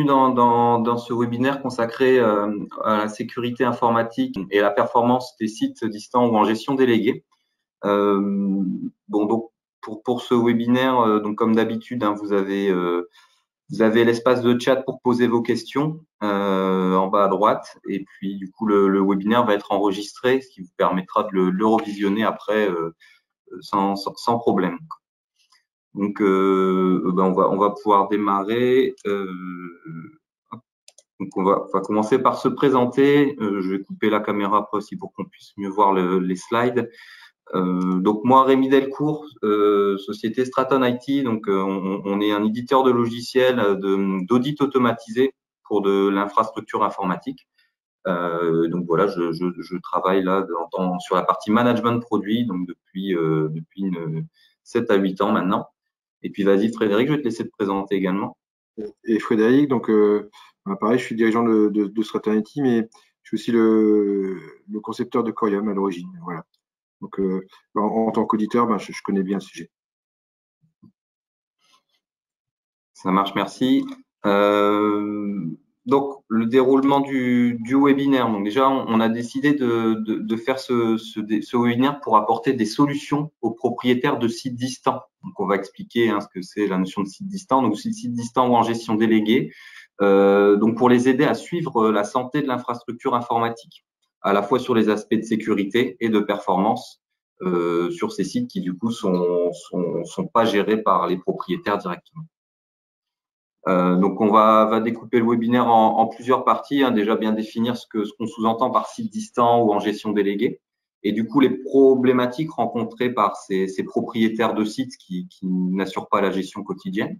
dans ce webinaire consacré à la sécurité informatique et la performance des sites distants ou en gestion déléguée. Donc pour ce webinaire, donc comme d'habitude, hein, vous avez l'espace de chat pour poser vos questions en bas à droite, et puis du coup le webinaire va être enregistré, ce qui vous permettra de le revisionner après sans problème. Donc, on va pouvoir démarrer. Donc, on va commencer par se présenter. Je vais couper la caméra après aussi pour qu'on puisse mieux voir les slides. Donc, moi, Rémi Delcourt, société Straton IT. Donc, on est un éditeur de logiciels d'audit automatisé pour de l'infrastructure informatique. Donc, voilà, je travaille là sur la partie management de produits, donc depuis 7 à 8 ans maintenant. Et puis, vas-y, Frédéric, je vais te laisser te présenter également. Et Frédéric, donc pareil, je suis dirigeant de Straton IT, mais je suis aussi le concepteur de Corium à l'origine. Voilà. Donc, en tant qu'auditeur, je connais bien le sujet. Ça marche, merci. Donc, le déroulement du webinaire. Donc, déjà, on a décidé de faire ce webinaire pour apporter des solutions aux propriétaires de sites distants. Donc, on va expliquer ce que c'est la notion de site distant. Donc, site distant ou en gestion déléguée. Donc, pour les aider à suivre la santé de l'infrastructure informatique, à la fois sur les aspects de sécurité et de performance sur ces sites qui, du coup, sont pas gérés par les propriétaires directement. Donc, on va découper le webinaire en plusieurs parties. Déjà, bien définir ce qu'on sous-entend par site distant ou en gestion déléguée. Et du coup, les problématiques rencontrées par ces propriétaires de sites qui n'assurent pas la gestion quotidienne.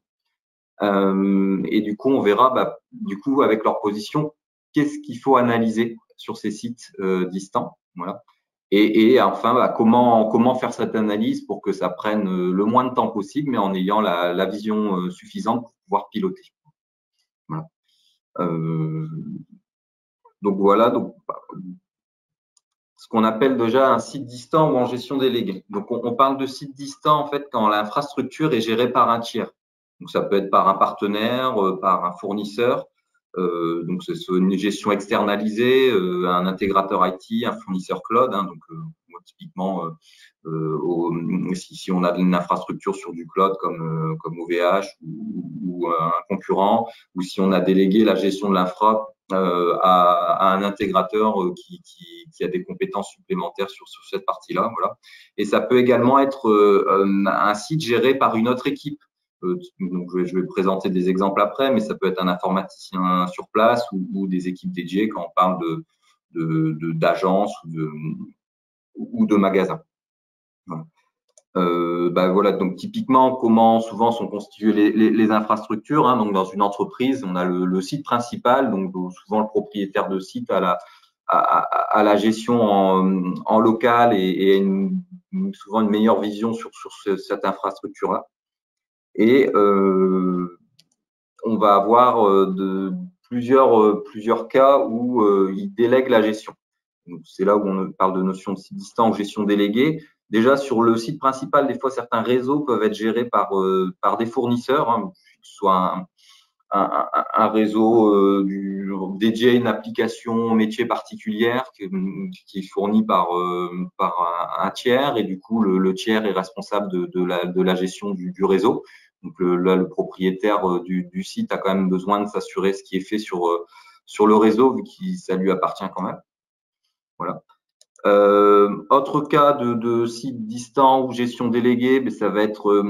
Et du coup, on verra, du coup, avec leur position, qu'est-ce qu'il faut analyser sur ces sites distants. Voilà. Et enfin, comment faire cette analyse pour que ça prenne le moins de temps possible, mais en ayant la vision suffisante pour pouvoir piloter. Voilà. Donc voilà, ce qu'on appelle déjà un site distant ou en gestion déléguée. Donc on parle de site distant en fait quand l'infrastructure est gérée par un tiers. Donc ça peut être par un partenaire, par un fournisseur. Donc c'est une gestion externalisée, un intégrateur IT, un fournisseur cloud. Donc moi, typiquement, si on a une infrastructure sur du cloud comme OVH ou un concurrent, ou si on a délégué la gestion de l'infra à un intégrateur qui a des compétences supplémentaires sur cette partie-là. Voilà. Et ça peut également être un site géré par une autre équipe. Donc je vais présenter des exemples après, mais ça peut être un informaticien sur place ou des équipes dédiées quand on parle d'agences ou de magasins. Voilà. Voilà, donc typiquement, comment souvent sont constituées les infrastructures. Donc dans une entreprise, on a le site principal, donc souvent le propriétaire de site à la gestion en local et souvent une meilleure vision sur cette infrastructure-là. Et on va avoir plusieurs cas où il délègue la gestion. C'est là où on parle de notion de site distant ou gestion déléguée. Déjà, sur le site principal, des fois, certains réseaux peuvent être gérés par des fournisseurs, que ce soit un réseau dédié à une application métier particulière qui est fournie par un tiers, et du coup, le tiers est responsable de la gestion du réseau. Donc là, le propriétaire du site a quand même besoin de s'assurer ce qui est fait sur le réseau, vu que ça lui appartient quand même. Voilà. Autre cas de site distant ou gestion déléguée, ça va être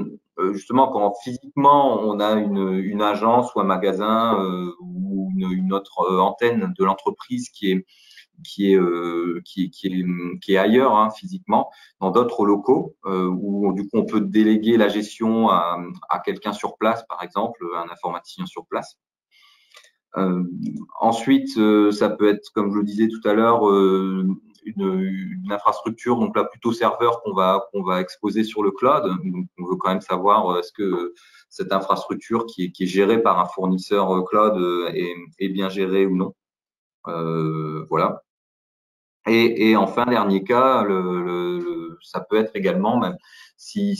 justement quand physiquement on a une agence ou un magasin ou une autre antenne de l'entreprise qui est ailleurs physiquement, dans d'autres locaux, où du coup on peut déléguer la gestion à quelqu'un sur place, par exemple, un informaticien sur place. Ensuite, ça peut être, comme je le disais tout à l'heure, une infrastructure, donc là plutôt serveur qu'on va exposer sur le cloud. Donc on veut quand même savoir est-ce que cette infrastructure qui est gérée par un fournisseur cloud est bien gérée ou non. Voilà. Et enfin, dernier cas, ça peut être également si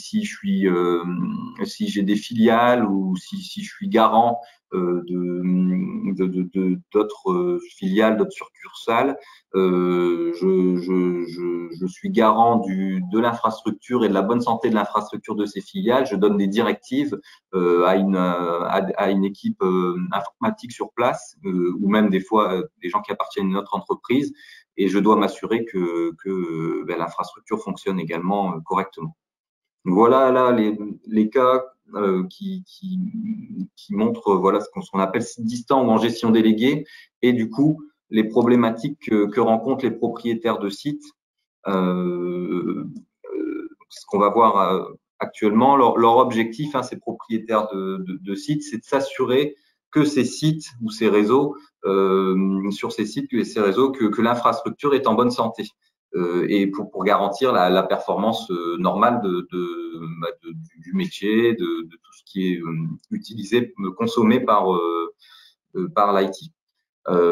j'ai des filiales ou si je suis garant d'autres filiales, d'autres succursales, je suis garant de l'infrastructure et de la bonne santé de l'infrastructure de ces filiales. Je donne des directives à une équipe informatique sur place ou même des fois des gens qui appartiennent à une autre entreprise, et je dois m'assurer que l'infrastructure fonctionne également correctement. Voilà là les cas qui montrent voilà ce qu'on appelle site distant ou en gestion déléguée, et du coup les problématiques que rencontrent les propriétaires de sites. Ce qu'on va voir actuellement, leur objectif, ces propriétaires de sites, c'est de s'assurer que ces sites ou ces réseaux, sur ces sites et ces réseaux, que l'infrastructure est en bonne santé. Et pour garantir la performance normale du métier, de tout ce qui est utilisé, consommé par l'IT.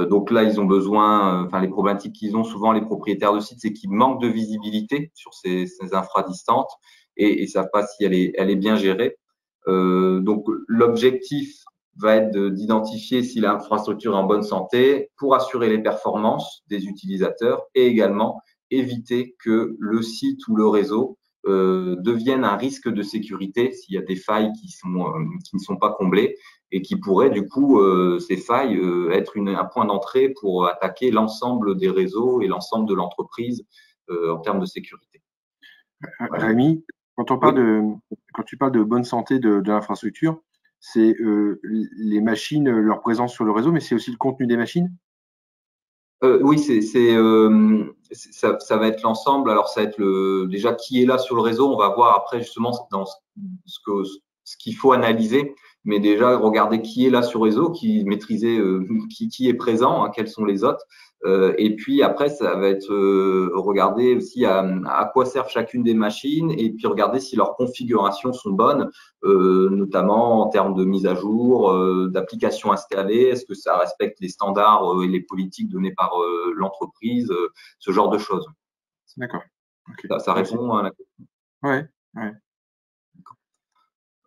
Donc là, ils ont besoin, les problématiques qu'ils ont souvent, les propriétaires de sites, c'est qu'ils manquent de visibilité sur ces infras distantes et savent pas si elle est bien gérée. Donc l'objectif va être d'identifier si l'infrastructure est en bonne santé pour assurer les performances des utilisateurs et également éviter que le site ou le réseau devienne un risque de sécurité s'il y a des failles qui ne sont pas comblées et qui pourraient du coup, ces failles, être un point d'entrée pour attaquer l'ensemble des réseaux et l'ensemble de l'entreprise en termes de sécurité. Voilà. Rémi, quand tu parles de bonne santé de l'infrastructure, c'est les machines, leur présence sur le réseau, mais c'est aussi le contenu des machines? Oui, ça va être l'ensemble. Alors, ça va être déjà qui est là sur le réseau. On va voir après justement dans ce qu'il faut analyser, mais déjà regarder qui est là sur le réseau, qui maîtriser qui est présent, quels sont les autres. Et puis après, ça va être regarder aussi à quoi servent chacune des machines et puis regarder si leurs configurations sont bonnes, notamment en termes de mise à jour, d'applications installées, est-ce que ça respecte les standards et les politiques données par l'entreprise, ce genre de choses. D'accord. Okay. Ça répond à la question. Ouais.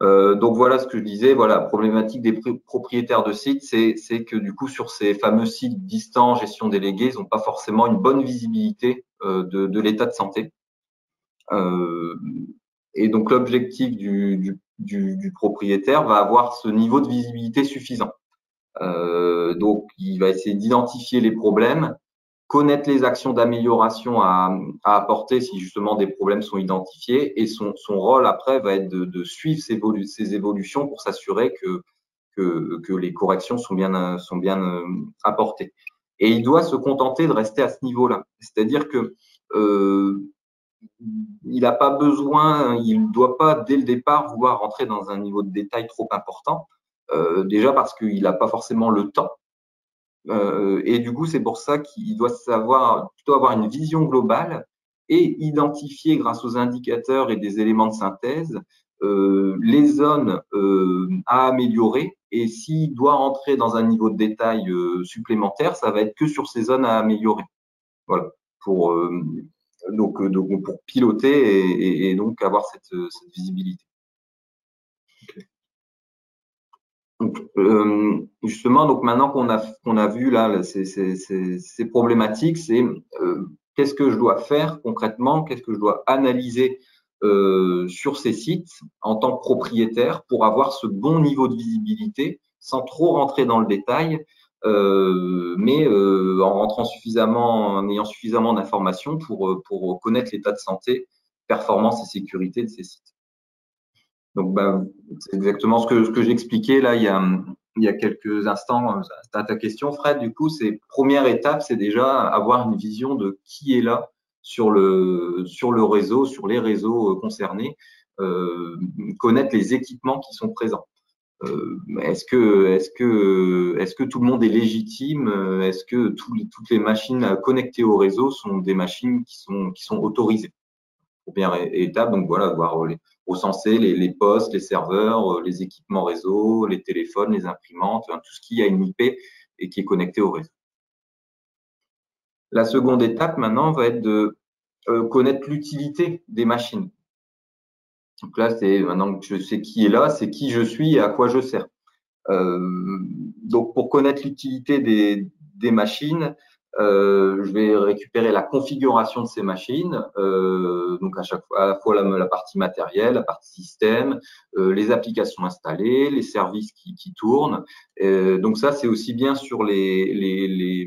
Donc voilà ce que je disais, voilà, problématique des propriétaires de sites, c'est que du coup sur ces fameux sites distants, gestion déléguée, ils n'ont pas forcément une bonne visibilité de l'état de santé. Et donc l'objectif du propriétaire va avoir ce niveau de visibilité suffisant. Donc il va essayer d'identifier les problèmes, connaître les actions d'amélioration à apporter si justement des problèmes sont identifiés, et son rôle après va être de suivre ces évolutions pour s'assurer que les corrections sont bien apportées. Et il doit se contenter de rester à ce niveau-là. C'est-à-dire que il n'a pas besoin, il ne doit pas dès le départ vouloir rentrer dans un niveau de détail trop important, déjà parce qu'il n'a pas forcément le temps. Et du coup, c'est pour ça qu'il doit plutôt avoir une vision globale et identifier grâce aux indicateurs et des éléments de synthèse les zones à améliorer. Et s'il doit rentrer dans un niveau de détail supplémentaire, ça va être que sur ces zones à améliorer. Voilà, donc pour piloter et donc avoir cette visibilité. Okay. Donc, justement, donc maintenant qu'on a vu là ces problématiques, c'est qu'est-ce que je dois faire concrètement, qu'est-ce que je dois analyser sur ces sites en tant que propriétaire pour avoir ce bon niveau de visibilité sans trop rentrer dans le détail, mais en rentrant en ayant suffisamment d'informations pour connaître l'état de santé, performance et sécurité de ces sites. Donc, c'est exactement ce que j'expliquais là il y a quelques instants à ta question, Fred. Du coup, première étape, c'est déjà avoir une vision de qui est là sur le réseau, sur les réseaux concernés, connaître les équipements qui sont présents. Est-ce que tout le monde est légitime? Est-ce que toutes les machines connectées au réseau sont des machines qui sont autorisées? Première étape, donc voilà, recenser les postes, les serveurs, les équipements réseau, les téléphones, les imprimantes, tout ce qui a une IP et qui est connecté au réseau. La seconde étape maintenant va être de connaître l'utilité des machines. Donc là, c'est maintenant que je sais qui est là, c'est qui je suis et à quoi je sers. Donc, pour connaître l'utilité des machines, je vais récupérer la configuration de ces machines, donc à la fois la partie matérielle, la partie système, les applications installées, les services qui tournent. Donc ça, c'est aussi bien sur les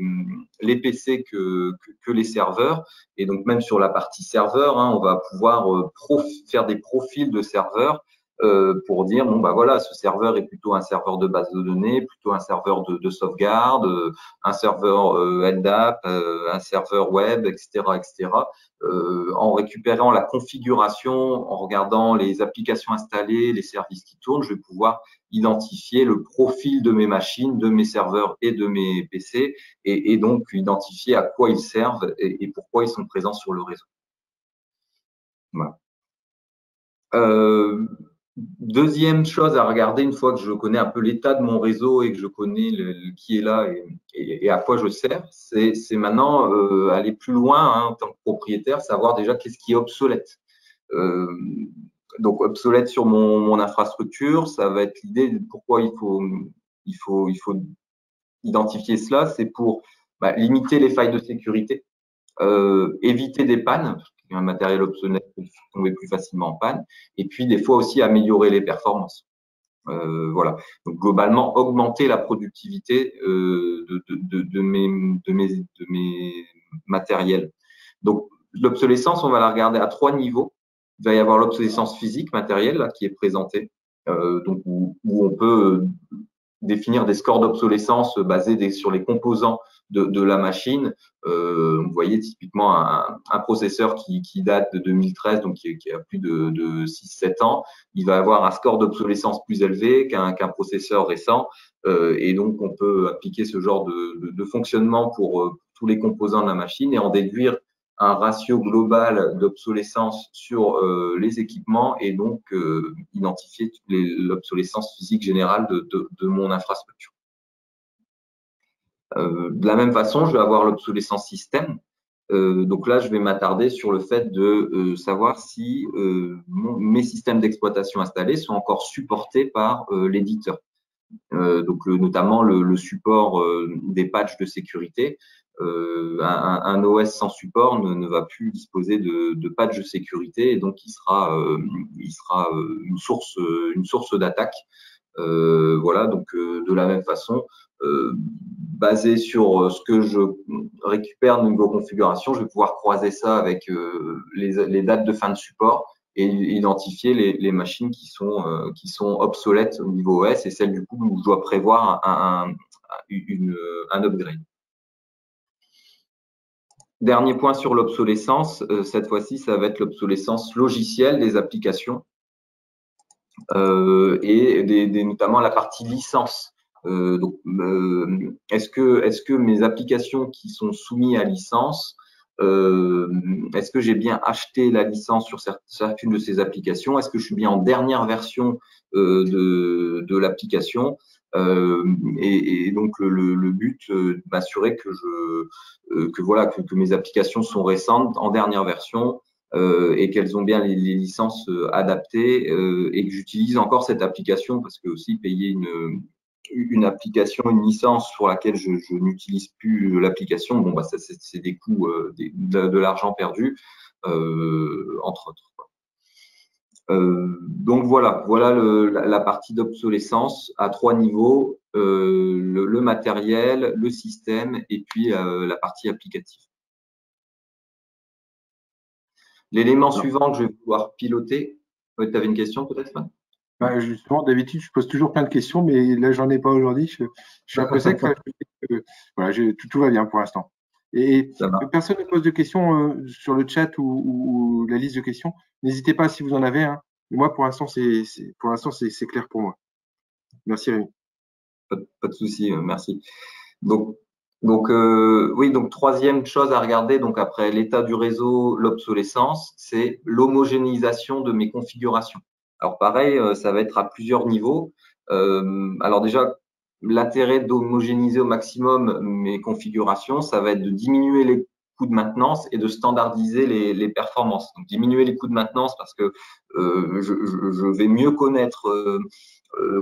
PC que les serveurs. Et donc même sur la partie serveur, hein, on va pouvoir faire des profils de serveurs pour dire bon bah voilà, ce serveur est plutôt un serveur de base de données, plutôt un serveur de sauvegarde, un serveur LDAP, un serveur web, etc., etc. En récupérant la configuration, en regardant les applications installées, les services qui tournent, je vais pouvoir identifier le profil de mes machines, de mes serveurs et de mes PC, et donc identifier à quoi ils servent et pourquoi ils sont présents sur le réseau. Voilà. Deuxième chose à regarder, une fois que je connais un peu l'état de mon réseau et que je connais qui est là et à quoi je sers, c'est maintenant aller plus loin hein, en tant que propriétaire, savoir déjà qu'est-ce qui est obsolète. Donc obsolète sur mon infrastructure, ça va être l'idée de pourquoi il faut identifier cela, c'est pour limiter les failles de sécurité, éviter des pannes, parce qu'un matériel obsolète peut tomber plus facilement en panne, et puis des fois aussi améliorer les performances. Voilà. Donc globalement, augmenter la productivité de mes matériels. Donc l'obsolescence, on va la regarder à 3 niveaux. Il va y avoir l'obsolescence physique matérielle là, qui est présentée, donc où on peut définir des scores d'obsolescence basés sur les composants de la machine. Vous voyez typiquement un processeur qui date de 2013, donc qui a plus de 6-7 ans, il va avoir un score d'obsolescence plus élevé qu'un processeur récent. Et donc, on peut appliquer ce genre de fonctionnement pour tous les composants de la machine et en déduire un ratio global d'obsolescence sur les équipements et donc identifier l'obsolescence physique générale de mon infrastructure. De la même façon, je vais avoir l'obsolescence système. Donc là, je vais m'attarder sur le fait de savoir si mes systèmes d'exploitation installés sont encore supportés par l'éditeur. Donc notamment le support des patchs de sécurité. Un OS sans support ne va plus disposer de patchs de sécurité et donc il sera une source d'attaque. Voilà, donc de la même façon, basé sur ce que je récupère de niveau configuration, je vais pouvoir croiser ça avec les dates de fin de support et identifier les machines qui sont obsolètes au niveau OS et celles du coup où je dois prévoir un upgrade. Dernier point sur l'obsolescence, cette fois-ci, ça va être l'obsolescence logicielle des applications et notamment la partie licence. Donc, est-ce que mes applications qui sont soumises à licence, est-ce que j'ai bien acheté la licence sur chacune de ces applications? Est-ce que je suis bien en dernière version de l'application? Et donc le but, m'assurer que mes applications sont récentes, en dernière version, et qu'elles ont bien les licences adaptées et que j'utilise encore cette application parce que aussi payer une application, une licence sur laquelle je n'utilise plus l'application, bon bah ça c'est des coûts, de l'argent perdu, entre autres. Donc voilà la partie d'obsolescence à 3 niveaux, le matériel, le système et puis la partie applicative. L'élément suivant que je vais pouvoir piloter, tu avais une question peut-être? Justement, d'habitude, je pose toujours plein de questions, mais là, j'en ai pas aujourd'hui. Je suis un peu sec. Voilà, tout va bien pour l'instant. Et personne ne pose de questions sur le chat ou la liste de questions. N'hésitez pas si vous en avez. Hein. Moi, pour l'instant, c'est clair pour moi. Merci, Rémi. Pas de souci, merci. Donc oui, donc troisième chose à regarder, donc après l'état du réseau, l'obsolescence, c'est l'homogénéisation de mes configurations. Alors pareil, ça va être à plusieurs niveaux. Alors déjà, l'intérêt d'homogénéiser au maximum mes configurations, ça va être de diminuer les coûts de maintenance et de standardiser les performances. Donc, diminuer les coûts de maintenance parce que je vais mieux connaître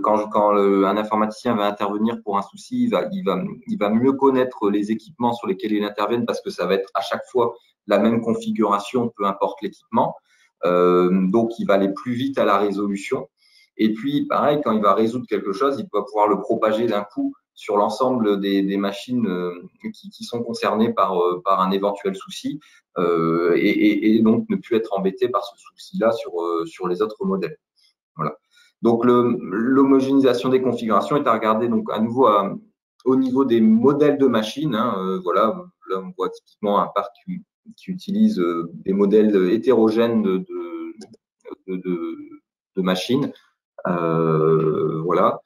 quand un informaticien va intervenir pour un souci, il va mieux connaître les équipements sur lesquels il intervient parce que ça va être à chaque fois la même configuration, peu importe l'équipement. Donc, il va aller plus vite à la résolution. Et puis, pareil, quand il va résoudre quelque chose, il va pouvoir le propager d'un coup sur l'ensemble des machines qui sont concernées par un éventuel souci et donc ne plus être embêté par ce souci-là sur les autres modèles. Voilà. Donc, l'homogénéisation des configurations est à regarder donc à nouveau au niveau des modèles de machines. Voilà, là, on voit typiquement un parc qui utilise des modèles hétérogènes de machines. Voilà.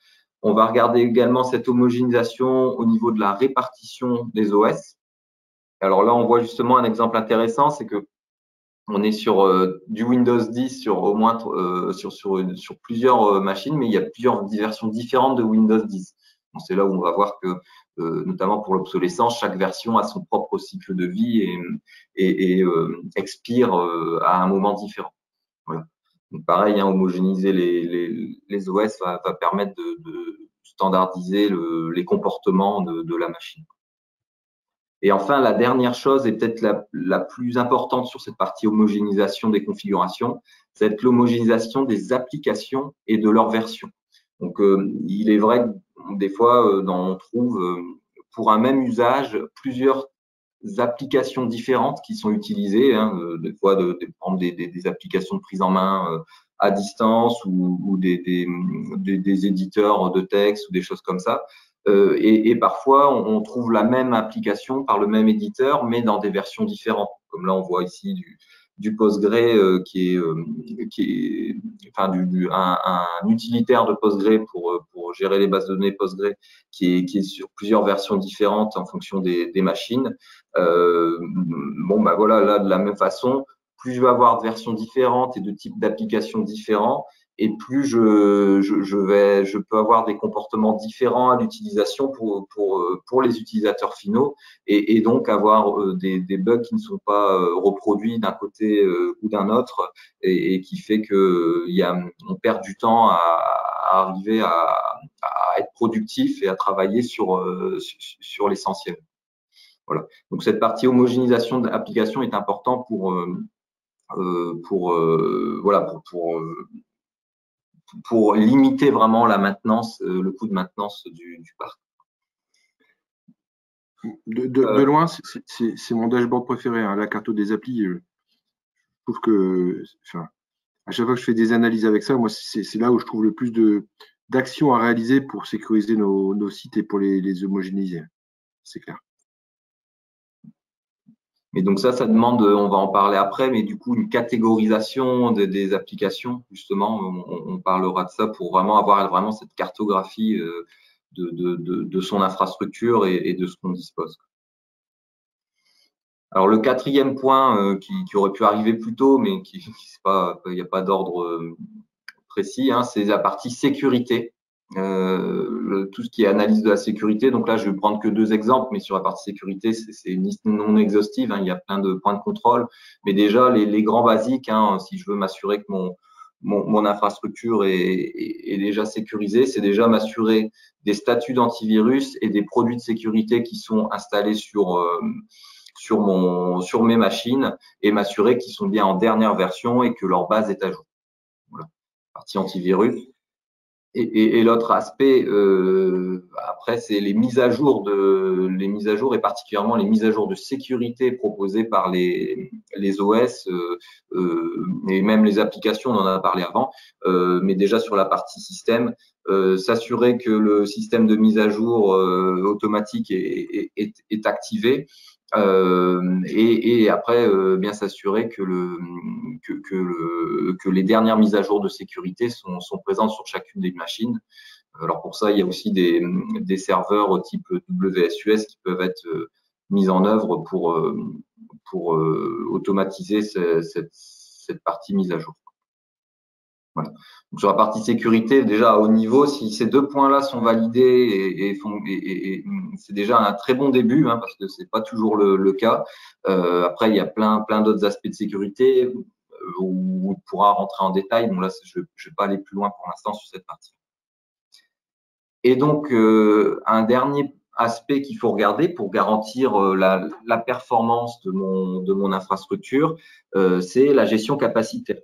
On va regarder également cette homogénéisation au niveau de la répartition des OS. Alors là, on voit justement un exemple intéressant, c'est que on est sur du Windows 10 sur au moins sur plusieurs machines, mais il y a plusieurs versions différentes de Windows 10. C'est là où on va voir que, notamment pour l'obsolescence, chaque version a son propre cycle de vie et expire à un moment différent. Voilà. Donc pareil, homogénéiser les OS va permettre de standardiser les comportements de la machine. Et enfin, la dernière chose, et peut-être la plus importante sur cette partie homogénéisation des configurations, c'est l'homogénéisation des applications et de leur version. Donc, il est vrai que des fois, on trouve pour un même usage plusieurs applications différentes qui sont utilisées, des fois des applications de prise en main à distance ou des éditeurs de texte ou des choses comme ça. Et parfois, on trouve la même application par le même éditeur, mais dans des versions différentes. Comme là, on voit ici du Postgre qui est enfin un utilitaire de Postgre pour gérer les bases de données Postgre qui est sur plusieurs versions différentes en fonction des machines. Voilà, là de la même façon, plus je vais avoir de versions différentes et de types d'applications différents, et plus je peux avoir des comportements différents à l'utilisation pour les utilisateurs finaux et donc avoir des bugs qui ne sont pas reproduits d'un côté ou d'un autre et qui fait que on perd du temps à arriver à être productif et à travailler sur l'essentiel. Voilà. Donc cette partie homogénéisation d'application est importante pour limiter vraiment la maintenance, le coût de maintenance du parc. De loin, c'est mon dashboard préféré, la carte des applis. Je trouve que, à chaque fois que je fais des analyses avec ça, moi, c'est là où je trouve le plus d'actions à réaliser pour sécuriser nos sites et pour les homogénéiser. C'est clair. Et donc ça demande, on va en parler après, mais du coup une catégorisation des applications, justement, on parlera de ça pour vraiment avoir vraiment cette cartographie de son infrastructure et de ce qu'on dispose. Alors le quatrième point qui aurait pu arriver plus tôt, mais il n'y a pas d'ordre précis, c'est la partie sécurité. Tout ce qui est analyse de la sécurité. Donc là, je vais prendre que 2 exemples, mais sur la partie sécurité, c'est une liste non exhaustive. Il y a plein de points de contrôle. Mais déjà, les grands basiques, si je veux m'assurer que mon infrastructure est déjà sécurisée, c'est déjà m'assurer des statuts d'antivirus et des produits de sécurité qui sont installés sur mes machines et m'assurer qu'ils sont bien en dernière version et que leur base est à jour. Voilà. Partie antivirus. Et l'autre aspect, après, c'est les mises à jour et particulièrement les mises à jour de sécurité proposées par les OS et même les applications, on en a parlé avant, mais déjà sur la partie système, s'assurer que le système de mise à jour automatique est activé. Et après, bien s'assurer que les dernières mises à jour de sécurité sont présentes sur chacune des machines. Alors pour ça, il y a aussi des serveurs type WSUS qui peuvent être mis en œuvre pour automatiser cette partie mise à jour. Voilà. Donc, sur la partie sécurité, déjà à haut niveau, si ces deux points-là sont validés et c'est déjà un très bon début, hein, parce que c'est pas toujours le cas. Après, il y a plein d'autres aspects de sécurité où on pourra rentrer en détail. Bon là, je vais pas aller plus loin pour l'instant sur cette partie. Et donc, un dernier aspect qu'il faut regarder pour garantir la performance de mon infrastructure, c'est la gestion capacitaire.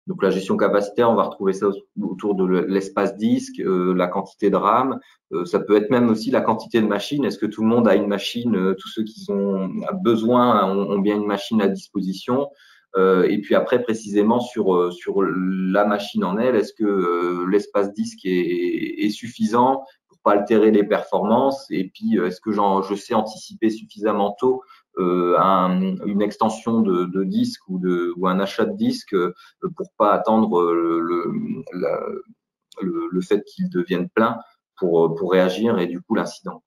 Donc la gestion capacitaire, on va retrouver ça autour de l'espace disque, la quantité de RAM. Ça peut être même aussi la quantité de machines. Est-ce que tout le monde a une machine? Tous ceux qui ont besoin ont bien une machine à disposition. Et puis après, précisément sur la machine en elle, est-ce que l'espace disque est suffisant pour pas altérer les performances? Et puis, est-ce que je sais anticiper suffisamment tôt une extension de disque ou un achat de disque pour pas attendre le fait qu'il devienne plein pour réagir et du coup l'incident.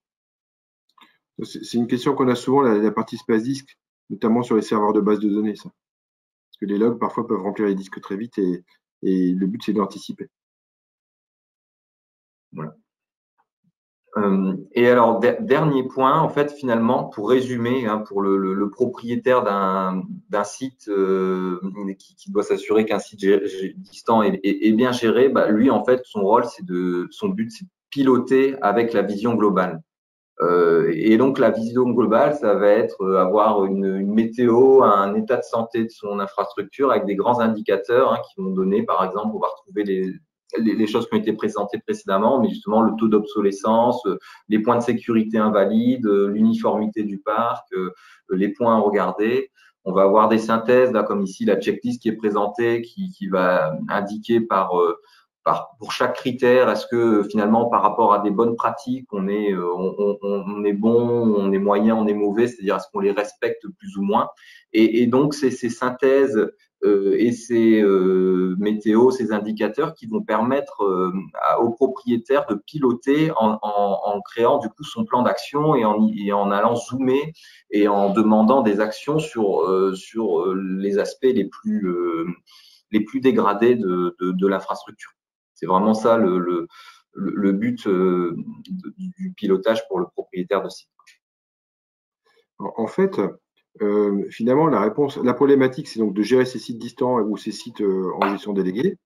C'est une question qu'on a souvent, la partie space disque, notamment sur les serveurs de base de données, ça. Parce que les logs parfois peuvent remplir les disques très vite et le but c'est d'anticiper. Voilà. Et alors, dernier point, en fait, finalement, pour résumer, hein, pour le propriétaire d'un site qui doit s'assurer qu'un site distant est bien géré, bah, lui, en fait, son rôle, son but, c'est de piloter avec la vision globale. Et donc, la vision globale, ça va être avoir une météo, un état de santé de son infrastructure avec des grands indicateurs, hein, qui vont donner, par exemple, on va retrouver les choses qui ont été présentées précédemment, mais justement le taux d'obsolescence, les points de sécurité invalides, l'uniformité du parc, les points à regarder. On va avoir des synthèses, là, comme ici la checklist qui est présentée, qui va indiquer pour chaque critère, est-ce que finalement par rapport à des bonnes pratiques, on est bon, on est moyen, on est mauvais, c'est-à-dire est-ce qu'on les respecte plus ou moins. Et donc ces synthèses et ces météos, ces indicateurs qui vont permettre aux propriétaires de piloter en créant du coup son plan d'action et en allant zoomer et en demandant des actions sur les aspects les plus dégradés de l'infrastructure. C'est vraiment ça le but du pilotage pour le propriétaire de site. En fait, finalement, la problématique, c'est donc de gérer ces sites distants ou ces sites en gestion déléguée.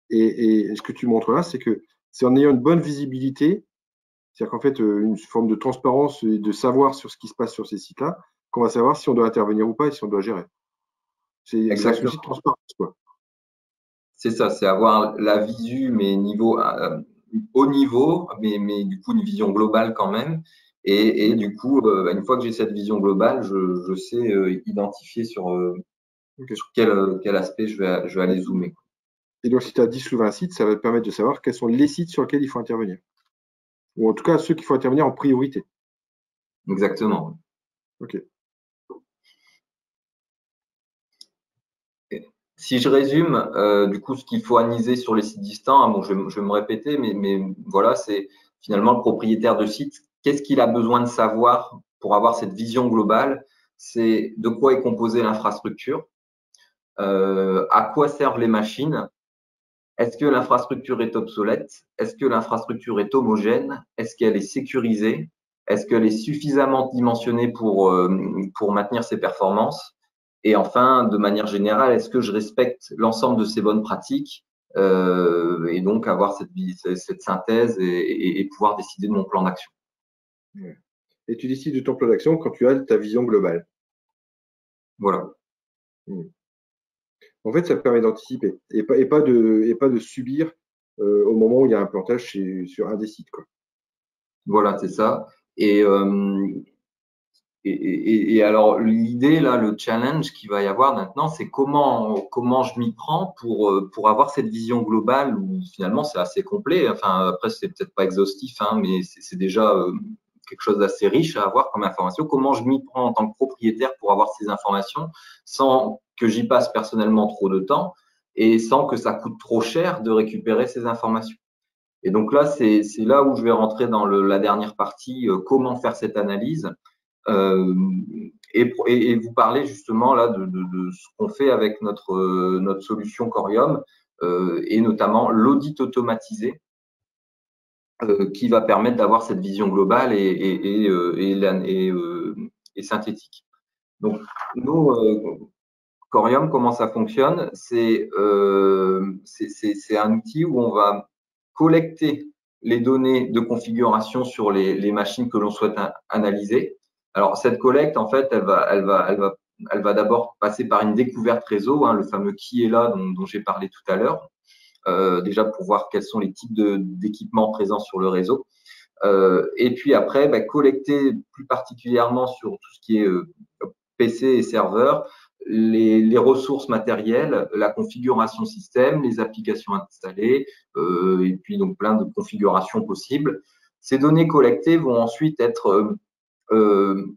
Et ce que tu montres là, c'est que c'est en ayant une bonne visibilité, c'est-à-dire qu'en fait, une forme de transparence et de savoir sur ce qui se passe sur ces sites-là, qu'on va savoir si on doit intervenir ou pas et si on doit gérer. C'est un souci de transparence, quoi. C'est ça, c'est avoir la visu, mais haut niveau, mais du coup une vision globale quand même. Et du coup, une fois que j'ai cette vision globale, je sais identifier sur quel aspect je vais aller zoomer. Et donc, si tu as 10 ou 20 sites, ça va te permettre de savoir quels sont les sites sur lesquels il faut intervenir. Ou en tout cas, ceux qu'il faut intervenir en priorité. Exactement. OK. Si je résume, du coup, ce qu'il faut analyser sur les sites distants, hein, bon, je vais me répéter, mais voilà, c'est finalement le propriétaire de site, qu'est-ce qu'il a besoin de savoir pour avoir cette vision globale? C'est de quoi est composée l'infrastructure, à quoi servent les machines, est-ce que l'infrastructure est obsolète, est-ce que l'infrastructure est homogène, est-ce qu'elle est sécurisée, est-ce qu'elle est suffisamment dimensionnée pour maintenir ses performances? Et enfin, de manière générale, est-ce que je respecte l'ensemble de ces bonnes pratiques et donc avoir cette synthèse et pouvoir décider de mon plan d'action. Et tu décides de ton plan d'action quand tu as ta vision globale. Voilà. En fait, ça permet d'anticiper et pas de subir au moment où il y a un plantage sur un des sites, quoi. Voilà, c'est ça. Et alors, l'idée, là, le challenge qu'il va y avoir maintenant, c'est comment je m'y prends pour avoir cette vision globale où finalement c'est assez complet. Enfin, après, c'est peut-être pas exhaustif, hein, mais c'est déjà quelque chose d'assez riche à avoir comme information. Comment je m'y prends en tant que propriétaire pour avoir ces informations sans que j'y passe personnellement trop de temps et sans que ça coûte trop cher de récupérer ces informations. Et donc là, c'est là où je vais rentrer dans la dernière partie, comment faire cette analyse. Et vous parlez justement là de ce qu'on fait avec notre solution Corium. et notamment l'audit automatisé qui va permettre d'avoir cette vision globale et synthétique. Donc, nous, Corium, comment ça fonctionne? C'est un outil où on va collecter les données de configuration sur les machines que l'on souhaite analyser. Alors, cette collecte, en fait, elle va d'abord passer par une découverte réseau, le fameux qui est là dont j'ai parlé tout à l'heure, déjà pour voir quels sont les types d'équipements présents sur le réseau. Et puis après, collecter plus particulièrement sur tout ce qui est PC et serveur, les ressources matérielles, la configuration système, les applications installées, et puis donc plein de configurations possibles. Ces données collectées vont ensuite être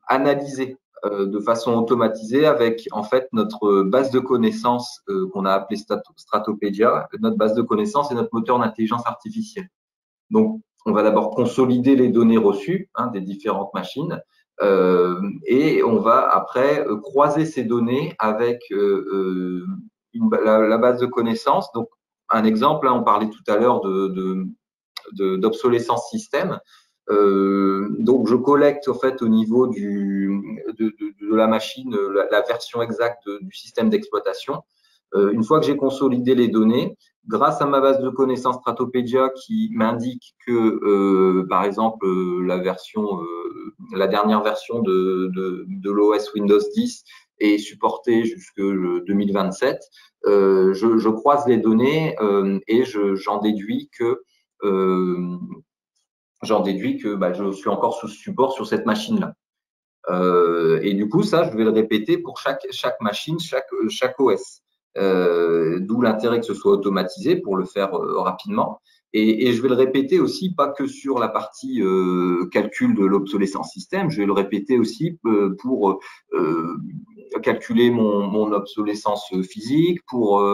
analysées de façon automatisée avec en fait notre base de connaissances qu'on a appelée Stratopedia, notre base de connaissances et notre moteur d'intelligence artificielle. Donc, on va d'abord consolider les données reçues des différentes machines et on va après croiser ces données avec la base de connaissances. Donc, un exemple, on parlait tout à l'heure d'obsolescence système. Donc, je collecte en fait au niveau de la machine la version exacte du système d'exploitation. Une fois que j'ai consolidé les données, grâce à ma base de connaissances Stratopedia qui m'indique que, par exemple, la dernière version de l'OS Windows 10 est supportée jusque 2027, je croise les données et j'en déduis que je suis encore sous support sur cette machine-là. Et du coup, ça, je vais le répéter pour chaque machine, chaque OS. D'où l'intérêt que ce soit automatisé pour le faire rapidement. Et je vais le répéter aussi, pas que sur la partie calcul de l'obsolescence système, je vais le répéter aussi pour calculer mon obsolescence physique, pour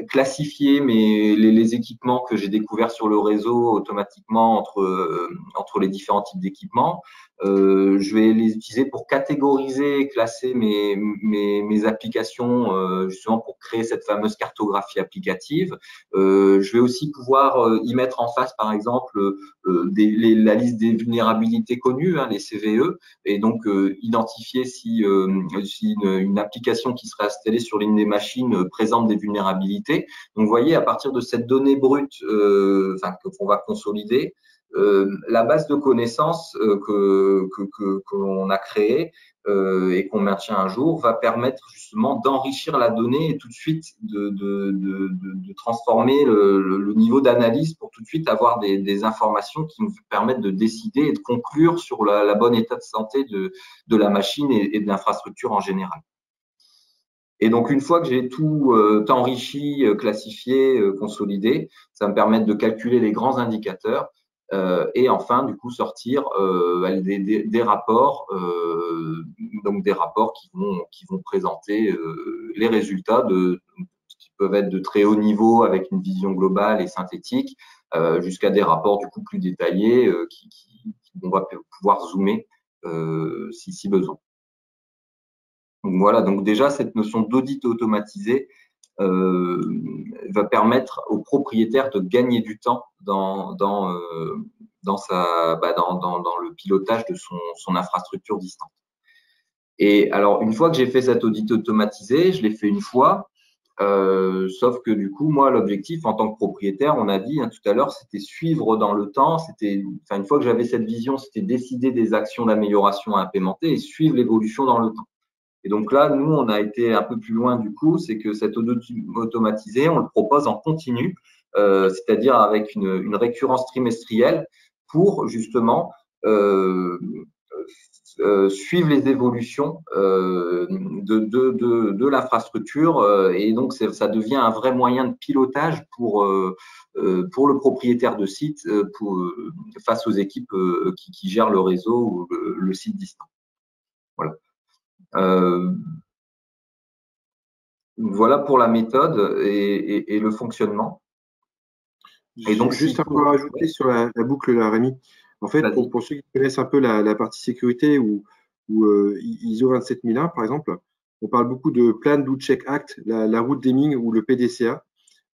classifier les équipements que j'ai découverts sur le réseau automatiquement entre les différents types d'équipements. Je vais les utiliser pour catégoriser et classer mes applications, justement pour créer cette fameuse cartographie applicative. Je vais aussi pouvoir y mettre en face, par exemple, la liste des vulnérabilités connues, les CVE, et donc identifier si une application qui serait installée sur l'une des machines présente des vulnérabilités. Donc, vous voyez, à partir de cette donnée brute qu'on va consolider, la base de connaissances que l'on a créée et qu'on maintient un jour va permettre justement d'enrichir la donnée et tout de suite de transformer le niveau d'analyse pour tout de suite avoir des informations qui nous permettent de décider et de conclure sur la bonne état de santé de la machine et de l'infrastructure en général. Et donc, une fois que j'ai tout enrichi, classifié, consolidé, ça va me permettre de calculer les grands indicateurs et enfin, du coup, sortir des rapports, donc des rapports qui vont présenter les résultats qui peuvent être de très haut niveau avec une vision globale et synthétique, jusqu'à des rapports du coup plus détaillés on va pouvoir zoomer si besoin. Donc voilà, donc déjà cette notion d'audit automatisé va permettre aux propriétaires de gagner du temps dans le pilotage de son infrastructure distante. Et alors, une fois que j'ai fait cet audit automatisé, je l'ai fait une fois, sauf que du coup, moi, l'objectif en tant que propriétaire, on a dit tout à l'heure, c'était suivre dans le temps. Une fois que j'avais cette vision, c'était décider des actions d'amélioration à implémenter et suivre l'évolution dans le temps. Et donc là, nous, on a été un peu plus loin du coup, c'est que cet audit automatisé, on le propose en continu, c'est-à-dire avec une récurrence trimestrielle pour justement suivre les évolutions de l'infrastructure et donc ça devient un vrai moyen de pilotage pour le propriétaire de site face aux équipes qui gèrent le réseau ou le site distant. Voilà. Voilà pour la méthode et le fonctionnement. Et donc, juste un peu à rajouter sur la boucle là, Rémi. En fait, pour ceux qui connaissent un peu la partie sécurité ou ISO 27001, par exemple, on parle beaucoup de Plan Do Check Act, la route Deming ou le PDCA.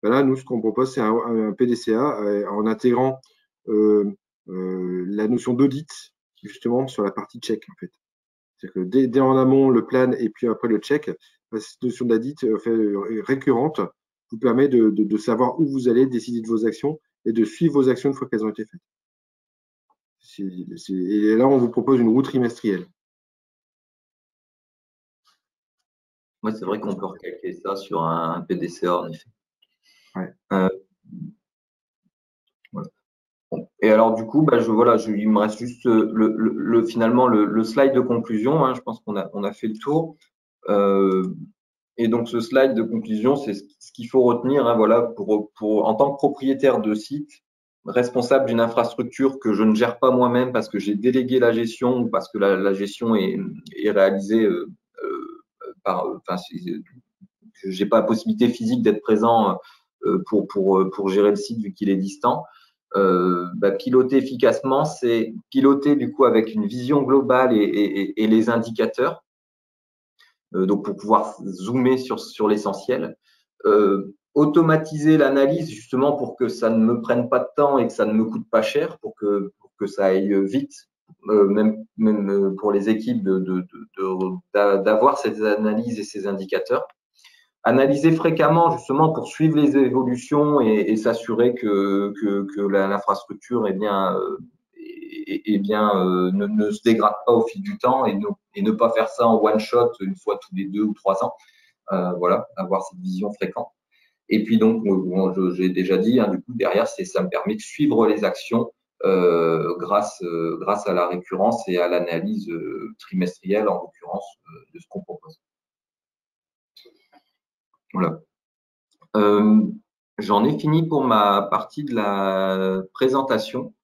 Ben là, nous, ce qu'on propose, c'est un PDCA en intégrant la notion d'audit, justement, sur la partie check, en fait. C'est-à-dire que dès en amont, le plan et puis après le check, cette notion d'audit récurrente vous permet de savoir où vous allez, décider de vos actions et de suivre vos actions une fois qu'elles ont été faites. Et là, on vous propose une roue trimestrielle. Ouais, c'est vrai qu'on peut recalquer ça sur un PDCA, en effet. Ouais. Voilà. Bon. Et alors, du coup, il me reste juste finalement le slide de conclusion. Hein. Je pense qu'on a fait le tour. Et donc, ce slide de conclusion, c'est ce qu'il faut retenir. Hein, voilà, en tant que propriétaire de site, responsable d'une infrastructure que je ne gère pas moi-même parce que j'ai délégué la gestion ou parce que la gestion est réalisée j'ai pas la possibilité physique d'être présent pour gérer le site vu qu'il est distant. Piloter efficacement, c'est piloter du coup avec une vision globale et les indicateurs. Donc pour pouvoir zoomer sur l'essentiel. Automatiser l'analyse justement pour que ça ne me prenne pas de temps et que ça ne me coûte pas cher, pour que ça aille vite, même pour les équipes d'avoir ces analyses et ces indicateurs. Analyser fréquemment justement pour suivre les évolutions et s'assurer que l'infrastructure est bien ne se dégrade pas au fil du temps et ne pas faire ça en one shot une fois tous les 2 ou 3 ans. Voilà, avoir cette vision fréquente. Et puis donc, j'ai déjà dit, hein, du coup derrière, ça me permet de suivre les actions grâce à la récurrence et à l'analyse trimestrielle en l'occurrence de ce qu'on propose. Voilà. J'en ai fini pour ma partie de la présentation.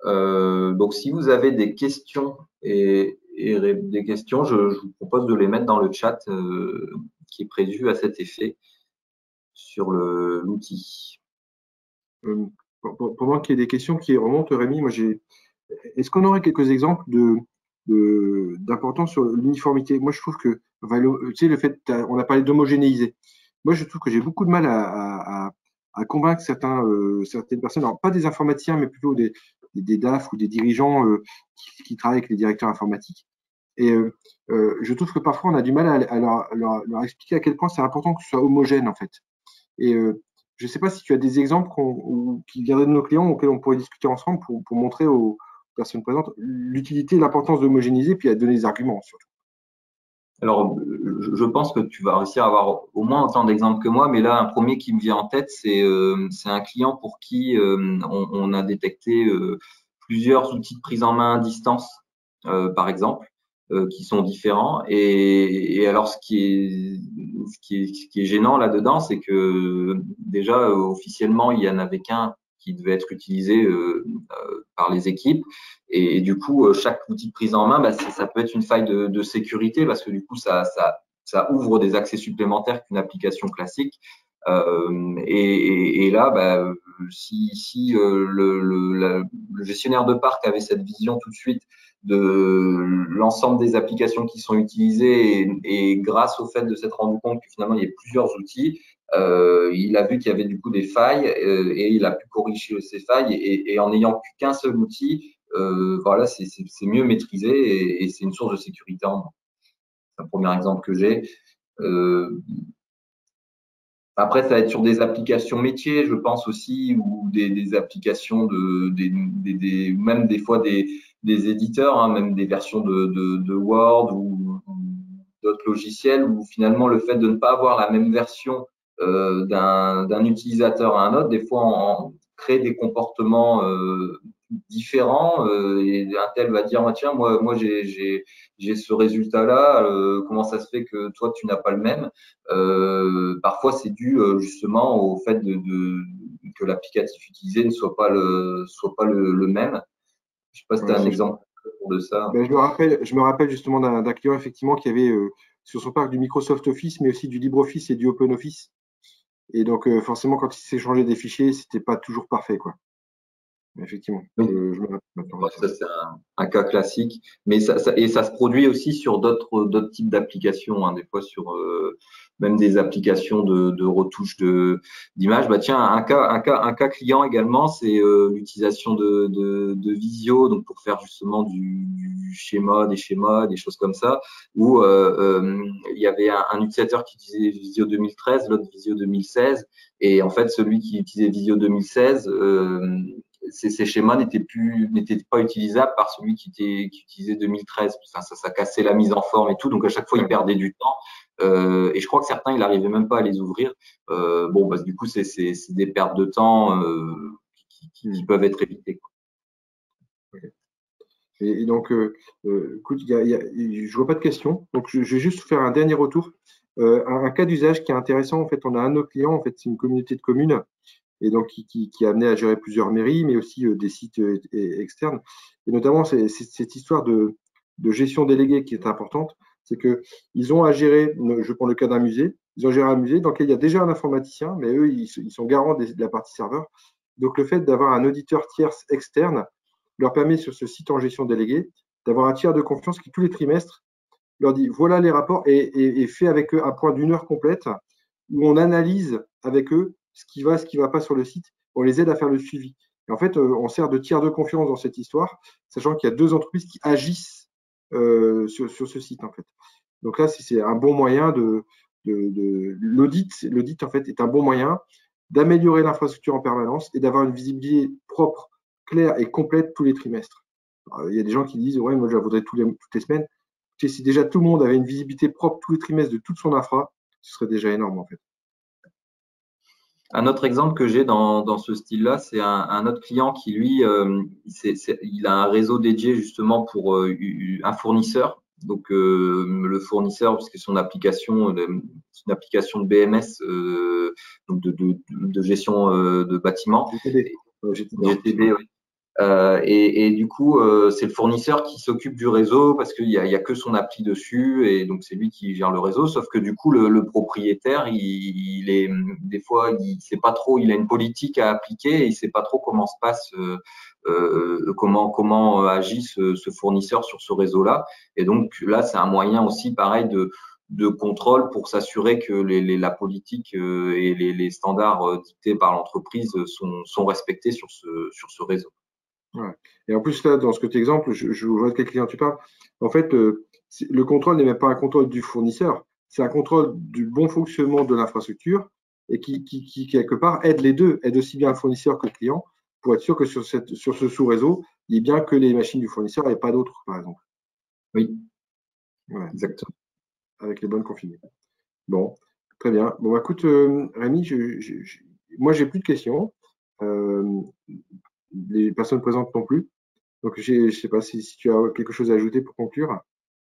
Donc, si vous avez des questions et des questions, je vous propose de les mettre dans le chat qui est prévu à cet effet sur l'outil. Pendant qu'il y a des questions qui remontent, Rémi, est-ce qu'on aurait quelques exemples d'importance sur l'uniformité? Moi, je trouve que, tu sais, on a parlé d'homogénéiser. Moi, je trouve que j'ai beaucoup de mal à convaincre certaines personnes, alors pas des informaticiens, mais plutôt des DAF ou des dirigeants qui travaillent avec les directeurs informatiques. Et je trouve que parfois, on a du mal à leur expliquer à quel point c'est important que ce soit homogène, en fait. Et je ne sais pas si tu as des exemples qui viendraient de nos clients auxquels on pourrait discuter ensemble pour montrer aux personnes présentes l'utilité et l'importance d'homogénéiser, puis à donner des arguments surtout. Alors, je pense que tu vas réussir à avoir au moins autant d'exemples que moi, mais là, un premier qui me vient en tête, c'est un client pour qui on a détecté plusieurs outils de prise en main à distance, par exemple, qui sont différents. Et alors, ce qui est gênant là-dedans, c'est que déjà, officiellement, il y en avait qu'un qui devait être utilisé par les équipes. Et du coup, chaque outil de prise en main, ça peut être une faille de sécurité parce que du coup, ça ouvre des accès supplémentaires qu'une application classique. Et là, si le gestionnaire de parc avait cette vision tout de suite de l'ensemble des applications qui sont utilisées et grâce au fait de s'être rendu compte que finalement il y a plusieurs outils, il a vu qu'il y avait du coup des failles et il a pu corriger ces failles et en n'ayant qu'un seul outil, voilà, c'est mieux maîtrisé et c'est une source de sécurité en moins. C'est un premier exemple que j'ai. Après, ça va être sur des applications métiers, je pense aussi, ou des applications même des fois des éditeurs, hein, même des versions de Word ou d'autres logiciels, où finalement le fait de ne pas avoir la même version d'un utilisateur à un autre, des fois on crée des comportements différents et un tel va dire tiens moi j'ai ce résultat là, comment ça se fait que toi tu n'as pas le même? Parfois c'est dû justement au fait que l'applicatif utilisé ne soit pas le même. Je sais pas si tu as un exemple de ça. Ben, je me rappelle justement d'un client effectivement qui avait sur son parc du Microsoft Office, mais aussi du LibreOffice et du OpenOffice. Et donc forcément, quand il s'échangeait des fichiers, c'était pas toujours parfait, quoi. Effectivement. Oui. Je me rappelle maintenant. Ouais, ça, c'est un cas classique. Mais ça se produit aussi sur d'autres types d'applications, hein, des fois sur même des applications de retouche d'images. Bah, tiens, un cas client également, c'est l'utilisation de Visio, donc pour faire justement du schéma, des schémas, des choses comme ça, où il y avait un utilisateur qui utilisait Visio 2013, l'autre Visio 2016. Et en fait, celui qui utilisait Visio 2016, ces schémas n'étaient pas utilisables par celui qui utilisait 2013. Enfin, ça cassait la mise en forme et tout. Donc, à chaque fois, il perdait du temps. Et je crois que certains, il n'arrivait même pas à les ouvrir. Bon, parce que du coup, c'est des pertes de temps qui peuvent être évitées, quoi. Et donc, écoute, je vois pas de questions. Donc, je vais juste faire un dernier retour. Un cas d'usage qui est intéressant, en fait, on a un de nos clients, en fait, c'est une communauté de communes, et donc qui est amené à gérer plusieurs mairies, mais aussi des sites externes. Et notamment, c'est cette histoire de gestion déléguée qui est importante. C'est qu'ils ont à gérer, je prends le cas d'un musée, ils ont géré un musée dans lequel il y a déjà un informaticien, mais eux, ils sont garants de la partie serveur. Donc, le fait d'avoir un auditeur tierce externe leur permet sur ce site en gestion déléguée d'avoir un tiers de confiance qui, tous les trimestres, leur dit voilà les rapports et fait avec eux un point d'une heure complète où on analyse avec eux ce qui va pas sur le site. On les aide à faire le suivi. Et en fait, on sert de tiers de confiance dans cette histoire, sachant qu'il y a deux entreprises qui agissent sur ce site, en fait. Donc là, c'est un bon moyen de l'audit. L'audit, en fait, est un bon moyen d'améliorer l'infrastructure en permanence et d'avoir une visibilité propre, claire et complète tous les trimestres. Alors, il y a des gens qui disent ouais, moi je la voudrais toutes les semaines. Si déjà tout le monde avait une visibilité propre tous les trimestres de toute son infra, ce serait déjà énorme, en fait. Un autre exemple que j'ai dans ce style-là, c'est un autre client qui, lui, il a un réseau dédié justement pour un fournisseur. Donc, le fournisseur, puisque son application, c'est une application de BMS, donc de gestion de bâtiments. GTD. GTD, oui. Et du coup, c'est le fournisseur qui s'occupe du réseau parce qu'il y a que son appli dessus et donc c'est lui qui gère le réseau. Sauf que du coup, le propriétaire, il est des fois, il sait pas trop, il a une politique à appliquer et il sait pas trop comment se passe, comment agit ce fournisseur sur ce réseau-là. Et donc là, c'est un moyen aussi, pareil, de contrôle pour s'assurer que la politique et les standards dictés par l'entreprise sont respectés sur ce réseau. Ouais. Et en plus, là, dans ce côté exemple, je vois de quel client tu parles. En fait, le contrôle n'est même pas un contrôle du fournisseur, c'est un contrôle du bon fonctionnement de l'infrastructure et qui, quelque part, aide les deux, aide aussi bien le fournisseur que le client pour être sûr que sur ce sous-réseau, il y ait bien que les machines du fournisseur et pas d'autres, par exemple. Oui, ouais. Exactement. Avec les bonnes configurations. Bon, très bien. Bon, écoute, Rémi, moi, j'ai plus de questions. Les personnes présentes non plus. Donc, je ne sais pas si tu as quelque chose à ajouter pour conclure.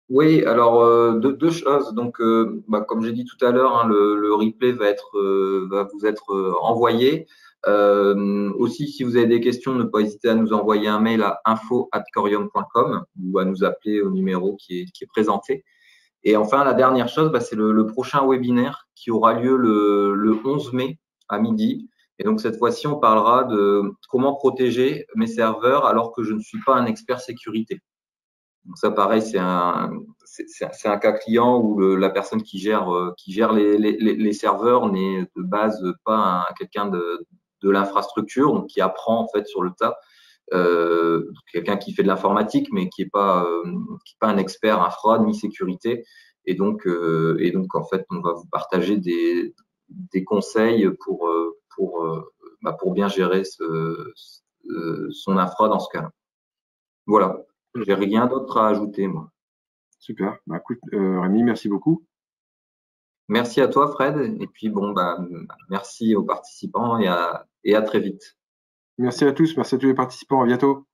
Oui, alors deux choses. Donc, comme j'ai dit tout à l'heure, hein, le replay va vous être envoyé. Aussi, si vous avez des questions, ne pas hésiter à nous envoyer un mail à info@corium.com ou à nous appeler au numéro qui est présenté. Et enfin, la dernière chose, c'est le prochain webinaire qui aura lieu le 11 mai à midi. Et donc, cette fois-ci, on parlera de comment protéger mes serveurs alors que je ne suis pas un expert sécurité. Donc ça, pareil, c'est un cas client où la personne qui gère les serveurs n'est de base pas quelqu'un de l'infrastructure, donc qui apprend en fait sur le tas. Quelqu'un qui fait de l'informatique, mais qui est pas un expert infra ni sécurité. Et donc en fait, on va vous partager des conseils pour bien gérer son infra dans ce cas-là. Voilà. J'ai rien d'autre à ajouter, moi. Super. Écoute, Rémi, merci beaucoup. Merci à toi, Fred. Et puis, merci aux participants et à très vite. Merci à tous. Merci à tous les participants. À bientôt.